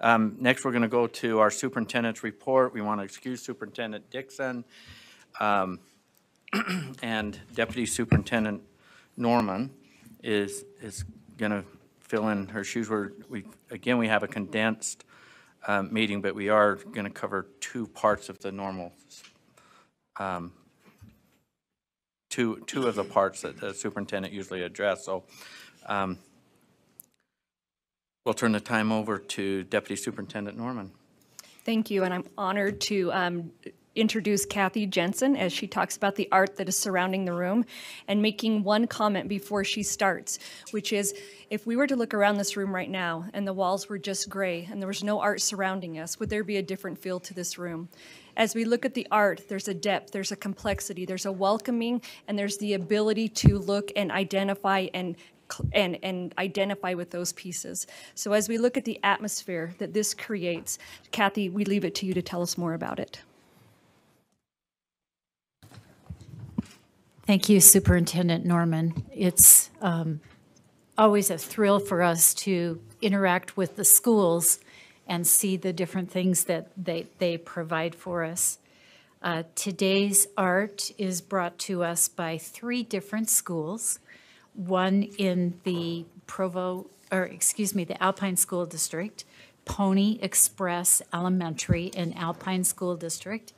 Next, we're going to go to our superintendent's report. We want to excuse Superintendent Dixon and Deputy Superintendent Norman is going to fill in her shoes. We have a condensed meeting, but we are going to cover two parts of the normal, two of the parts that the superintendent usually address. So we'll turn the time over to Deputy Superintendent Norman. Thank you, and I'm honored to introduce Kathy Jensen as she talks about the art that is surrounding the room, and making one comment before she starts, which is, if we were to look around this room right now and the walls were just gray and there was no art surrounding us, would there be a different feel to this room? As we look at the art, there's a depth, there's a complexity, there's a welcoming, and there's the ability to look and identify and identify with those pieces. So as we look at the atmosphere that this creates, Kathy, we leave it to you to tell us more about it. Thank you, Superintendent Norman. It's always a thrill for us to interact with the schools and see the different things that they provide for us. Today's art is brought to us by 3 different schools, one in the the Alpine School District, Pony Express Elementary in Alpine School District,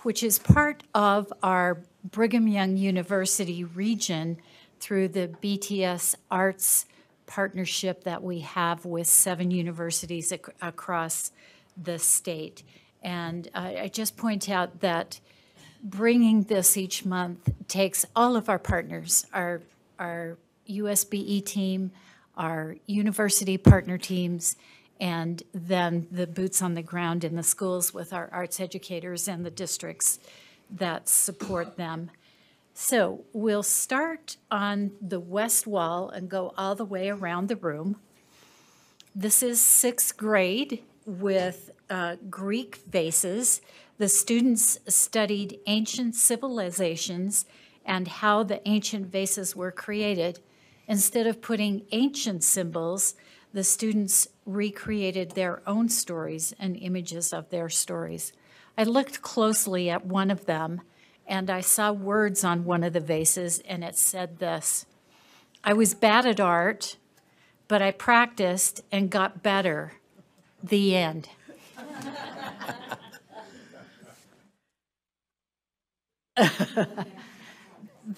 which is part of our Brigham Young University region through the BTS Arts partnership that we have with 7 universities across the state. And I just point out that bringing this each month takes all of our partners, our USBE team, our university partner teams, and then the boots on the ground in the schools with our arts educators and the districts that support them. So we'll start on the west wall and go all the way around the room. This is 6th grade with Greek vases. The students studied ancient civilizations and how the ancient vases were created. Instead of putting ancient symbols, the students recreated their own stories and images of their stories. I looked closely at one of them, and I saw words on one of the vases, and it said this: "I was bad at art, but I practiced and got better. The end."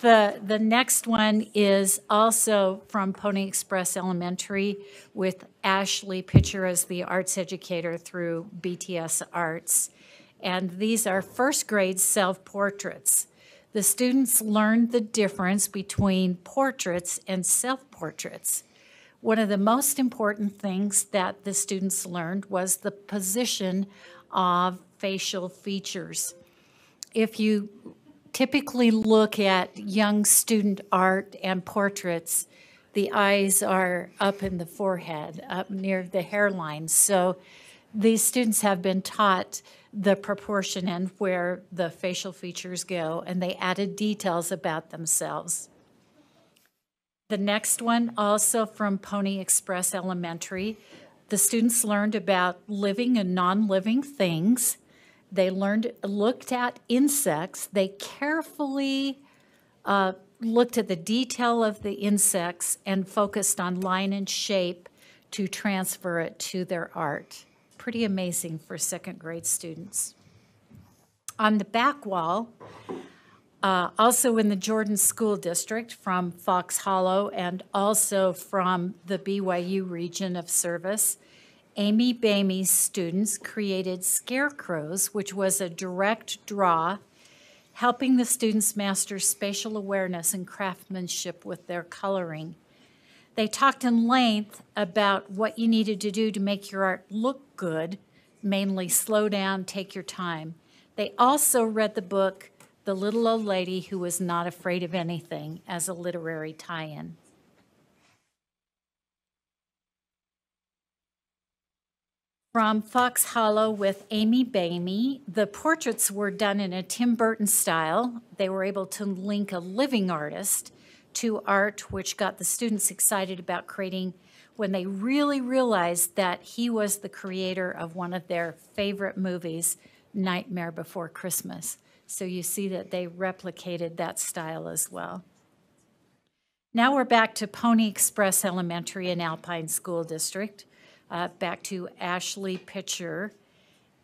The next one is also from Pony Express Elementary with Ashley Pitcher as the arts educator through BTS Arts. And these are 1st grade self-portraits. The students learned the difference between portraits and self-portraits. One of the most important things that the students learned was the position of facial features. If you typically look at young student art and portraits, the eyes are up in the forehead, up near the hairline. So these students have been taught the proportion and where the facial features go, and they added details about themselves. The next one, also from Pony Express Elementary, the students learned about living and non-living things. They looked at insects. They carefully looked at the detail of the insects and focused on line and shape to transfer it to their art. Pretty amazing for 2nd grade students. On the back wall, also in the Jordan School District from Fox Hollow and also from the BYU region of service, Amy Bamey's students created scarecrows, which was a direct draw, helping the students master spatial awareness and craftsmanship with their coloring. They talked in length about what you needed to do to make your art look good, mainly slow down, take your time. They also read the book, The Little Old Lady Who Was Not Afraid of Anything, as a literary tie-in. From Fox Hollow with Amy Bamey, the portraits were done in a Tim Burton style. They were able to link a living artist to art, which got the students excited about creating when they really realized that he was the creator of one of their favorite movies, Nightmare Before Christmas. So you see that they replicated that style as well. Now we're back to Pony Express Elementary and Alpine School District, back to Ashley Pitcher.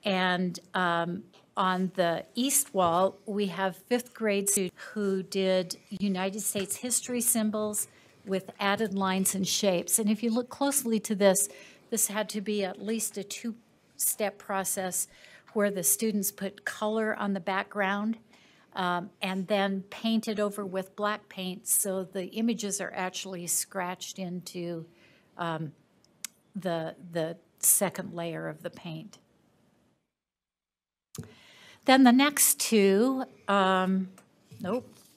And on the east wall, we have fifth grade students who did United States history symbols with added lines and shapes. And if you look closely to this, this had to be at least a two-step process where the students put color on the background and then painted over with black paint, so the images are actually scratched into the second layer of the paint. Then the next two,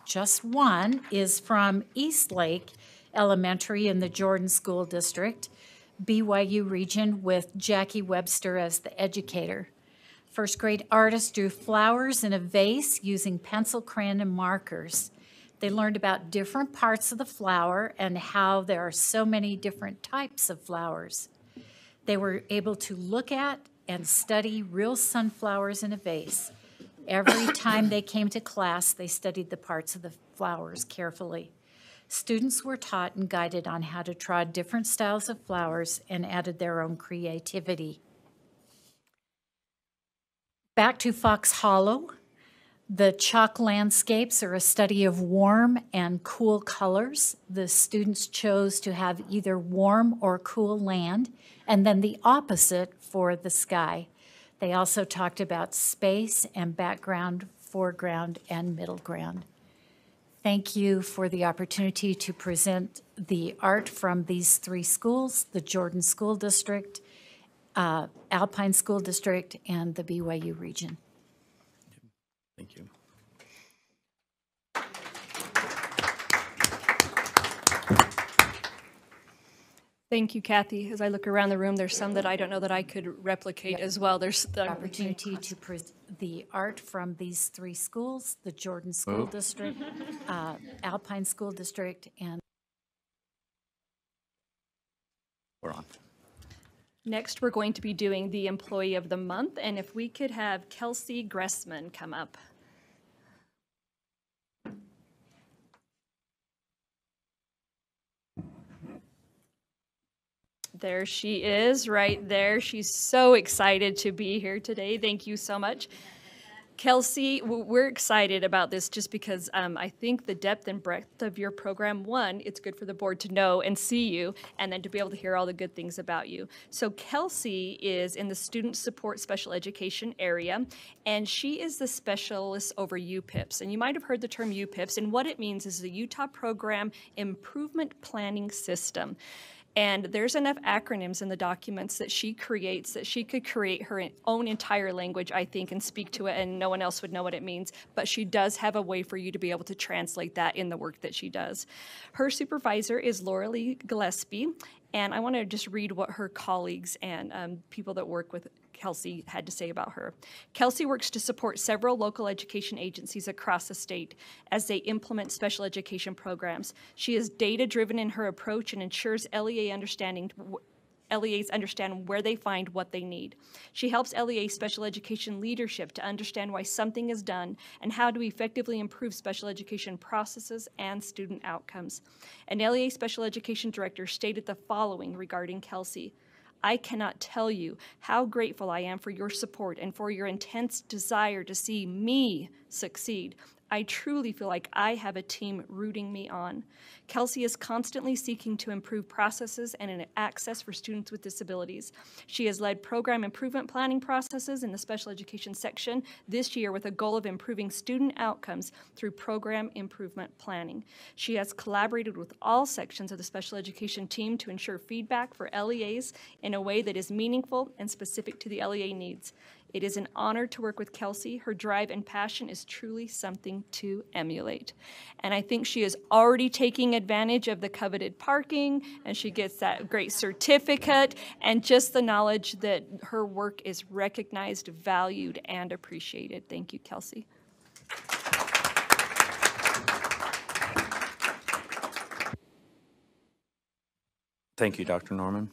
just one, is from Eastlake Elementary in the Jordan School District, BYU region, with Jackie Webster as the educator. First grade artists drew flowers in a vase using pencil, crayon, and markers. They learned about different parts of the flower and how there are so many different types of flowers. They were able to look at and study real sunflowers in a vase. Every time they came to class, they studied the parts of the flowers carefully. Students were taught and guided on how to draw different styles of flowers and added their own creativity. Back to Fox Hollow, the chalk landscapes are a study of warm and cool colors. The students chose to have either warm or cool land, and then the opposite for the sky. They also talked about space and background, foreground, and middle ground. Thank you for the opportunity to present the art from these three schools, the Jordan School District, Alpine School District, and the BYU region. Thank you. Thank you, Kathy. As I look around the room, there's some that I don't know that I could replicate as well. There's the Opportunity to present the art from these three schools, the Jordan School District, Alpine School District, and We're on. Next, we're going to be doing the Employee of the Month, and if we could have Kelsey Gressman come up. There she is, right there. She's so excited to be here today. Thank you so much. Kelsey, we're excited about this just because I think the depth and breadth of your program, one, it's good for the board to know and see you, and then to be able to hear all the good things about you. So Kelsey is in the Student Support Special Education area, and she is the specialist over UPIPs. And you might have heard the term UPIPs, and what it means is the Utah Program Improvement Planning System. And there's enough acronyms in the documents that she creates that she could create her own entire language, I think, and speak to it, and no one else would know what it means. But she does have a way for you to be able to translate that in the work that she does. Her supervisor is Laura Lee Gillespie, and I want to just read what her colleagues and people that work with Kelsey had to say about her. Kelsey works to support several local education agencies across the state as they implement special education programs. She is data-driven in her approach and ensures LEAs understand where they find what they need. She helps LEA special education leadership to understand why something is done and how to effectively improve special education processes and student outcomes. An LEA special education director stated the following regarding Kelsey: I cannot tell you how grateful I am for your support and for your intense desire to see me succeed. I truly feel like I have a team rooting me on. Kelsey is constantly seeking to improve processes and access for students with disabilities. She has led program improvement planning processes in the special education section this year with a goal of improving student outcomes through program improvement planning. She has collaborated with all sections of the special education team to ensure feedback for LEAs in a way that is meaningful and specific to the LEA needs. It is an honor to work with Kelsey. Her drive and passion is truly something to emulate. And I think she is already taking advantage of the coveted parking, and she gets that great certificate, and just the knowledge that her work is recognized, valued, and appreciated. Thank you, Kelsey. Thank you, Dr. Norman.